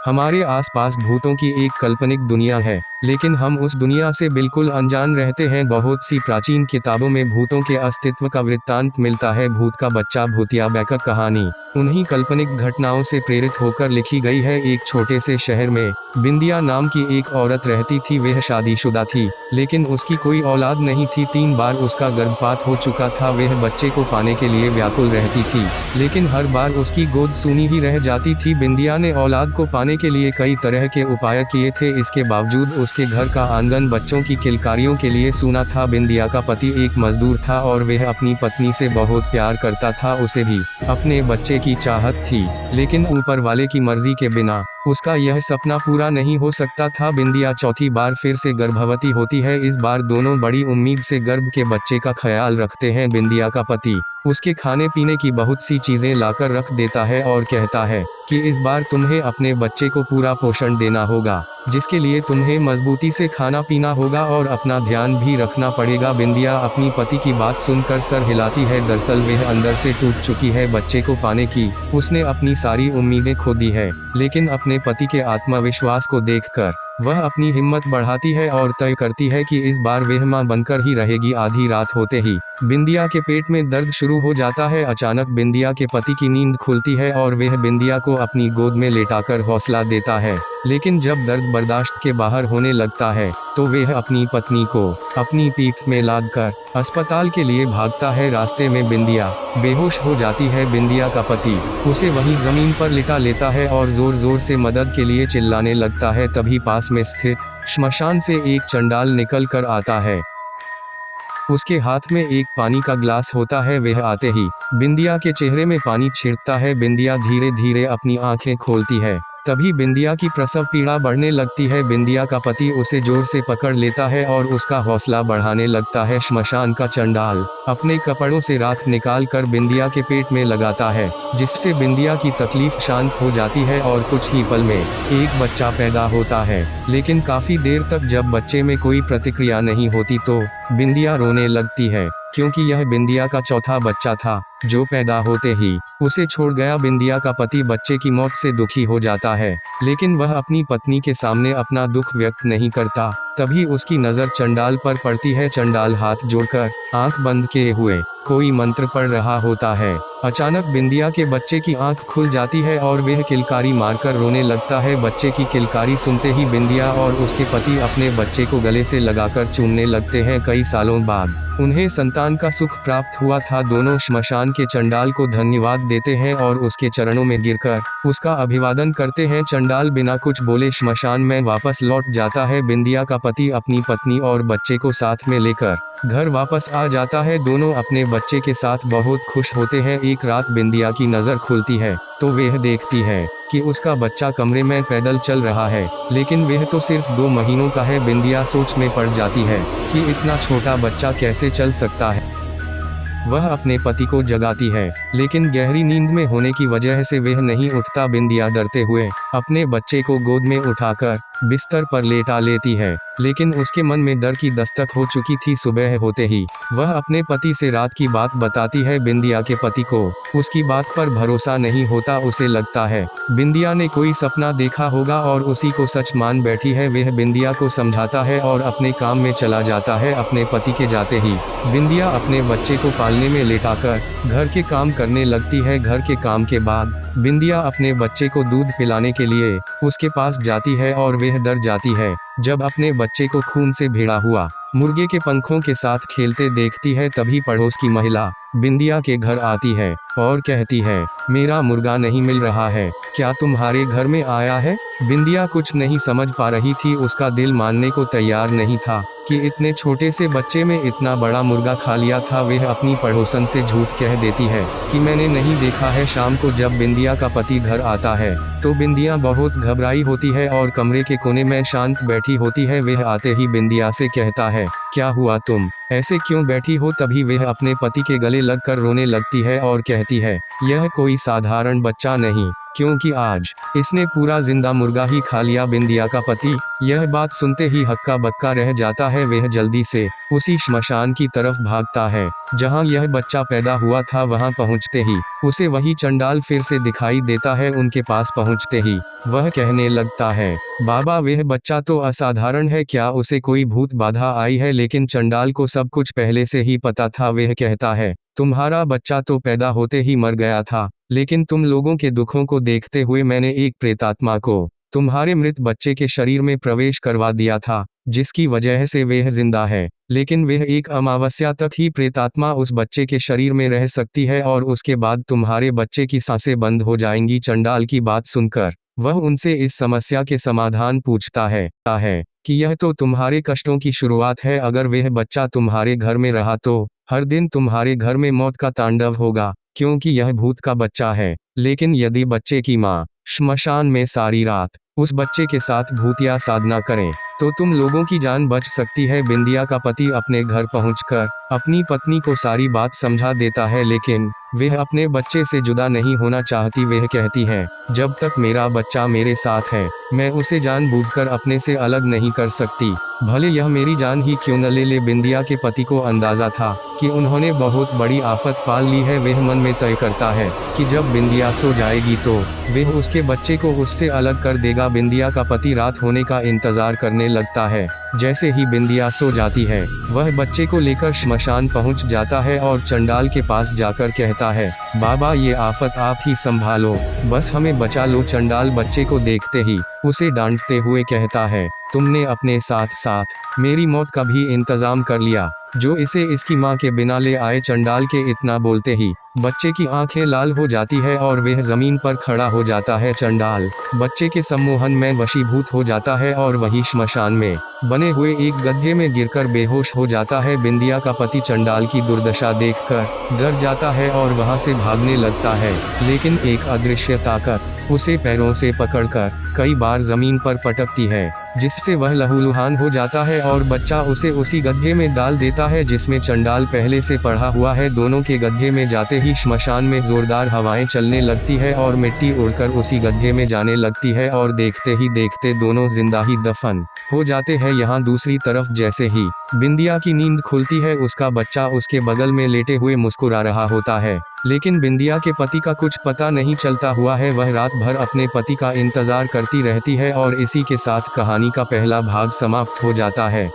हमारे आसपास भूतों की एक काल्पनिक दुनिया है, लेकिन हम उस दुनिया से बिल्कुल अनजान रहते हैं। बहुत सी प्राचीन किताबों में भूतों के अस्तित्व का वृत्तांत मिलता है। भूत का बच्चा भूतिया बैकअप कहानी उन्हीं काल्पनिक घटनाओं से प्रेरित होकर लिखी गई है। एक छोटे से शहर में बिंदिया नाम की एक औरत रहती थी। वह शादीशुदा थी, लेकिन उसकी कोई औलाद नहीं थी। 3 बार उसका गर्भपात हो चुका था। वह बच्चे को पाने के लिए व्याकुल रहती थी, लेकिन हर बार उसकी गोद सूनी ही रह जाती थी। बिंदिया ने औलाद को पाने के लिए कई तरह के उपाय किए थे। इसके बावजूद उसके घर का आंगन बच्चों की किलकारियों के लिए सूना था। बिंदिया का पति एक मजदूर था और वह अपनी पत्नी से बहुत प्यार करता था। उसे भी अपने बच्चे की चाहत थी, लेकिन ऊपर वाले की मर्जी के बिना उसका यह सपना पूरा नहीं हो सकता था। बिंदिया चौथी बार फिर से गर्भवती होती है। इस बार दोनों बड़ी उम्मीद से गर्भ के बच्चे का ख्याल रखते हैं। बिंदिया का पति उसके खाने पीने की बहुत सी चीजें लाकर रख देता है और कहता है कि इस बार तुम्हें अपने बच्चे को पूरा पोषण देना होगा, जिसके लिए तुम्हें मजबूती से खाना पीना होगा और अपना ध्यान भी रखना पड़ेगा। बिंदिया अपनी पति की बात सुनकर सर हिलाती है। दरअसल वह अंदर से टूट चुकी है बच्चे को पाने की। उसने अपनी सारी उम्मीदें खो दी है, लेकिन अपने पति के आत्मविश्वास को देखकर वह अपनी हिम्मत बढ़ाती है और तय करती है कि इस बार वह मां बनकर ही रहेगी। आधी रात होते ही बिंदिया के पेट में दर्द शुरू हो जाता है। अचानक बिंदिया के पति की नींद खुलती है और वह बिंदिया को अपनी गोद में लेटाकर हौसला देता है, लेकिन जब दर्द बर्दाश्त के बाहर होने लगता है तो वह अपनी पत्नी को अपनी पीठ में लादकर अस्पताल के लिए भागता है। रास्ते में बिंदिया बेहोश हो जाती है। बिंदिया का पति उसे वहीं जमीन पर लिटा लेता है और जोर जोर से मदद के लिए चिल्लाने लगता है। तभी पास में स्थित श्मशान से एक चंडाल निकल कर आता है। उसके हाथ में एक पानी का ग्लास होता है। वह आते ही बिंदिया के चेहरे में पानी छिड़कता है। बिंदिया धीरे धीरे अपनी आंखें खोलती है। तभी बिंदिया की प्रसव पीड़ा बढ़ने लगती है। बिंदिया का पति उसे जोर से पकड़ लेता है और उसका हौसला बढ़ाने लगता है। श्मशान का चंडाल अपने कपड़ों से राख निकाल कर बिंदिया के पेट में लगाता है, जिससे बिंदिया की तकलीफ शांत हो जाती है और कुछ ही पल में एक बच्चा पैदा होता है। लेकिन काफी देर तक जब बच्चे में कोई प्रतिक्रिया नहीं होती तो बिंदिया रोने लगती है, क्योंकि यह बिंदिया का चौथा बच्चा था जो पैदा होते ही उसे छोड़ गया। बिंदिया का पति बच्चे की मौत से दुखी हो जाता है, लेकिन वह अपनी पत्नी के सामने अपना दुख व्यक्त नहीं करता। तभी उसकी नज़र चंडाल पर पड़ती है। चंडाल हाथ जोड़कर आंख बंद किए हुए कोई मंत्र पढ़ रहा होता है। अचानक बिंदिया के बच्चे की आंख खुल जाती है और वह किलकारी मारकर रोने लगता है। बच्चे की किलकारी सुनते ही बिंदिया और उसके पति अपने बच्चे को गले से लगाकर चूमने लगते हैं। कई सालों बाद उन्हें संतान का सुख प्राप्त हुआ था। दोनों श्मशान के चंडाल को धन्यवाद देते हैं और उसके चरणों में गिरकर उसका अभिवादन करते हैं। चंडाल बिना कुछ बोले श्मशान में वापस लौट जाता है। बिंदिया का पति अपनी पत्नी और बच्चे को साथ में लेकर घर वापस आ जाता है। दोनों अपने बच्चे के साथ बहुत खुश होते हैं। एक रात बिंदिया की नज़र खुलती है तो वह देखती है कि उसका बच्चा कमरे में पैदल चल रहा है, लेकिन वह तो सिर्फ 2 महीनों का है। बिंदिया सोच में पड़ जाती है कि इतना छोटा बच्चा कैसे चल सकता है। वह अपने पति को जगाती है, लेकिन गहरी नींद में होने की वजह से वह नहीं उठता। बिंदिया डरते हुए अपने बच्चे को गोद में उठाकर बिस्तर पर लेटा लेती है, लेकिन उसके मन में डर की दस्तक हो चुकी थी। सुबह होते ही वह अपने पति से रात की बात बताती है। बिंदिया के पति को उसकी बात पर भरोसा नहीं होता। उसे लगता है बिंदिया ने कोई सपना देखा होगा और उसी को सच मान बैठी है। वह बिंदिया को समझाता है और अपने काम में चला जाता है। अपने पति के जाते ही बिंदिया अपने बच्चे को पालने में लेटाकर घर के काम करने लगती है। घर के काम के बाद बिंदिया अपने बच्चे को दूध पिलाने के लिए उसके पास जाती है और वह डर जाती है जब अपने बच्चे को खून से भिड़ा हुआ मुर्गे के पंखों के साथ खेलते देखती है। तभी पड़ोस की महिला बिंदिया के घर आती है और कहती है, मेरा मुर्गा नहीं मिल रहा है, क्या तुम्हारे घर में आया है? बिंदिया कुछ नहीं समझ पा रही थी। उसका दिल मानने को तैयार नहीं था कि इतने छोटे से बच्चे में इतना बड़ा मुर्गा खा लिया था। वह अपनी पड़ोसन से झूठ कह देती है कि मैंने नहीं देखा है। शाम को जब बिंदिया का पति घर आता है तो बिंदिया बहुत घबराई होती है और कमरे के कोने में शांत बैठी होती है। वह आते ही बिंदिया से कहता है, क्या हुआ, तुम ऐसे क्यों बैठी हो? तभी वह अपने पति के गले लगकर रोने लगती है और कहती है, यह कोई साधारण बच्चा नहीं, क्योंकि आज इसने पूरा जिंदा मुर्गा ही खा लिया। बिंदिया का पति यह बात सुनते ही हक्का बक्का रह जाता है। वह जल्दी से उसी श्मशान की तरफ भागता है जहां यह बच्चा पैदा हुआ था। वहां पहुंचते ही उसे वही चंडाल फिर से दिखाई देता है। उनके पास पहुंचते ही वह कहने लगता है, बाबा वह बच्चा तो असाधारण है, क्या उसे कोई भूत बाधा आई है? लेकिन चंडाल को सब कुछ पहले से ही पता था। वह कहता है, तुम्हारा बच्चा तो पैदा होते ही मर गया था, लेकिन तुम लोगों के दुखों को देखते हुए मैंने एक प्रेतात्मा को तुम्हारे मृत बच्चे के शरीर में प्रवेश करवा दिया था, जिसकी वजह से वह जिंदा है। लेकिन वह एक अमावस्या तक ही प्रेतात्मा उस बच्चे के शरीर में रह सकती है और उसके बाद तुम्हारे बच्चे की सांसें बंद हो जाएंगी। चंडाल की बात सुनकर वह उनसे इस समस्या के समाधान पूछता है कि यह तो तुम्हारे कष्टों की शुरुआत है। अगर वह बच्चा तुम्हारे घर में रहा तो हर दिन तुम्हारे घर में मौत का तांडव होगा, क्योंकि यह भूत का बच्चा है। लेकिन यदि बच्चे की माँ श्मशान में सारी रात उस बच्चे के साथ भूतिया साधना करें तो तुम लोगों की जान बच सकती है। बिंदिया का पति अपने घर पहुंचकर अपनी पत्नी को सारी बात समझा देता है, लेकिन वह अपने बच्चे से जुदा नहीं होना चाहती। वह कहती है, जब तक मेरा बच्चा मेरे साथ है मैं उसे जानबूझकर अपने से अलग नहीं कर सकती, भले यह मेरी जान ही क्यों न ले ले। बिंदिया के पति को अंदाजा था कि उन्होंने बहुत बड़ी आफत पाल ली है। वह मन में तय करता है कि जब बिंदिया सो जाएगी तो वह उसके बच्चे को उससे अलग कर देगा। बिंदिया का पति रात होने का इंतजार करने लगता है। जैसे ही बिंदिया सो जाती है वह बच्चे को लेकर श्मशान पहुंच जाता है और चंडाल के पास जाकर कहता है, बाबा ये आफत आप ही संभालो, बस हमें बचा लो। चंडाल बच्चे को देखते ही उसे डांटते हुए कहता है, तुमने अपने साथ साथ मेरी मौत का भी इंतजाम कर लिया, जो इसे इसकी माँ के बिना ले आए। चंडाल के इतना बोलते ही बच्चे की आंखें लाल हो जाती है और वह जमीन पर खड़ा हो जाता है। चंडाल बच्चे के सम्मोहन में वशीभूत हो जाता है और वही श्मशान में बने हुए एक गड्ढे में गिरकर बेहोश हो जाता है। बिंदिया का पति चंडाल की दुर्दशा देखकर डर जाता है और वहां से भागने लगता है, लेकिन एक अदृश्य ताकत उसे पैरों से पकड़कर कई बार जमीन पर पटकती है, जिससे वह लहूलुहान हो जाता है और बच्चा उसे उसी गड्ढे में डाल देता है जिसमें चंडाल पहले से पड़ा हुआ है। दोनों के गड्ढे में जाते ही श्मशान में जोरदार हवाएं चलने लगती है और मिट्टी उड़कर उसी गड्ढे में जाने लगती है और देखते ही देखते दोनों जिंदा ही दफन हो जाते हैं। यहाँ दूसरी तरफ जैसे ही बिंदिया की नींद खुलती है उसका बच्चा उसके बगल में लेटे हुए मुस्कुरा रहा होता है, लेकिन बिंदिया के पति का कुछ पता नहीं चलता हुआ है। वह रात भर अपने पति का इंतजार करती रहती है और इसी के साथ कहानी का पहला भाग समाप्त हो जाता है।